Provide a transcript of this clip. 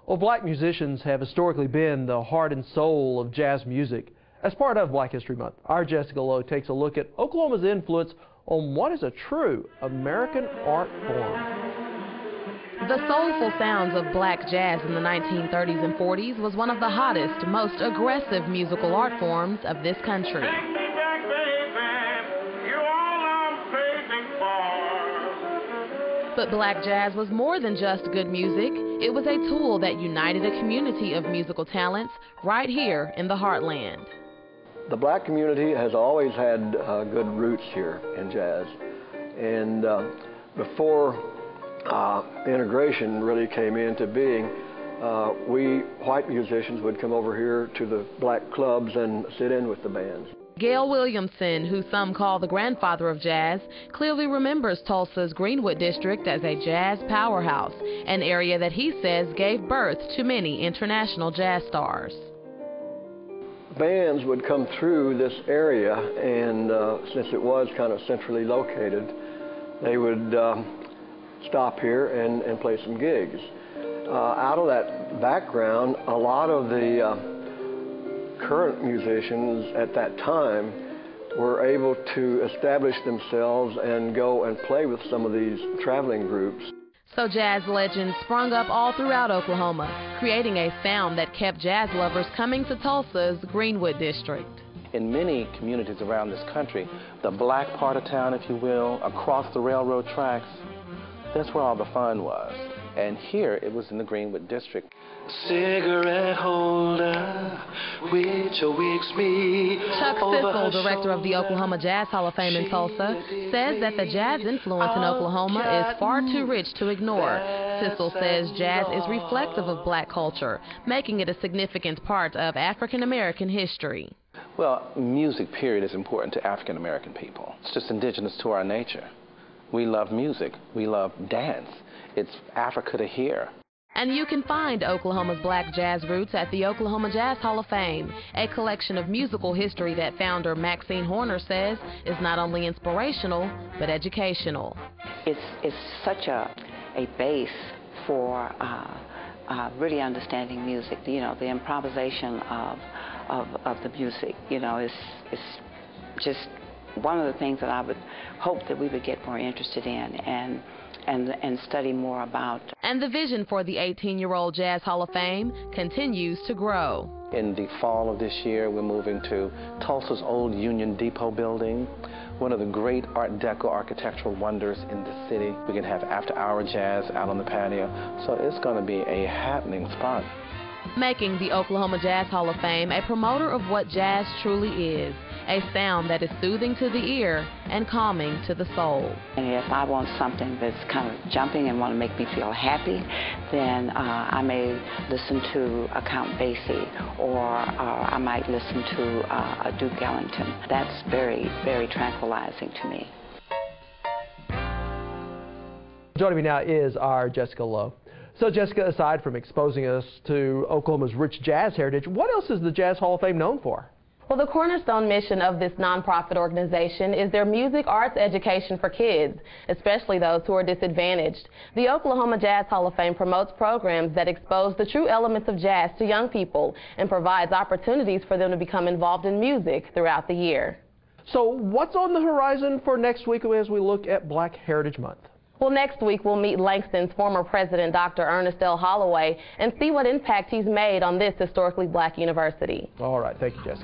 Well, black musicians have historically been the heart and soul of jazz music. As part of Black History Month, our Jessica Lowe takes a look at Oklahoma's influence on what is a true American art form. The soulful sounds of black jazz in the 1930s and 40s was one of the hottest, most aggressive musical art forms of this country. But black jazz was more than just good music. It was a tool that united a community of musical talents right here in the heartland. The black community has always had good roots here in jazz. And before integration really came into being, we white musicians would come over here to the black clubs and sit in with the bands. Gail Williamson, who some call the grandfather of jazz, clearly remembers Tulsa's Greenwood district as a jazz powerhouse, an area that he says gave birth to many international jazz stars. Bands would come through this area, and since it was kind of centrally located, they would stop here and play some gigs. Out of that background, a lot of the current musicians at that time were able to establish themselves and go and play with some of these traveling groups. So jazz legends sprung up all throughout Oklahoma, creating a sound that kept jazz lovers coming to Tulsa's Greenwood district. In many communities around this country, the black part of town, if you will, across the railroad tracks, that's where all the fun was. And here it was in the Greenwood district. Cigarette holder, which wakes me. Chuck Sissel, director of the Oklahoma Jazz Hall of Fame in Tulsa, says that the jazz influence in Oklahoma is far too rich to ignore. Sissel says jazz is reflective of black culture, making it a significant part of African American history. Well, music, period, is important to African American people. It's just indigenous to our nature. We love music. We love dance. It's Africa to hear. And you can find Oklahoma's black jazz roots at the Oklahoma Jazz Hall of Fame, a collection of musical history that founder Maxine Horner says is not only inspirational, but educational. It's such a base for really understanding music. You know, the improvisation of the music, you know, is just one of the things that I would hope that we would get more interested in and study more about. And the vision for the 18-year-old Jazz Hall of Fame continues to grow. In the fall of this year, we're moving to Tulsa's old Union Depot building, one of the great Art Deco architectural wonders in the city. We can have after-hour jazz out on the patio, so it's going to be a happening spot. Making the Oklahoma Jazz Hall of Fame a promoter of what jazz truly is, a sound that is soothing to the ear and calming to the soul. And if I want something that's kind of jumping and want to make me feel happy, then I may listen to a Count Basie, or I might listen to a Duke Ellington. That's very, very tranquilizing to me. Joining me now is our Jessica Lowe. So Jessica, aside from exposing us to Oklahoma's rich jazz heritage, what else is the Jazz Hall of Fame known for? Well, the cornerstone mission of this nonprofit organization is their music arts education for kids, especially those who are disadvantaged. The Oklahoma Jazz Hall of Fame promotes programs that expose the true elements of jazz to young people and provides opportunities for them to become involved in music throughout the year. So what's on the horizon for next week as we look at Black Heritage Month? Well, next week we'll meet Langston's former president, Dr. Ernest L. Holloway, and see what impact he's made on this historically black university. All right. Thank you, Jessica.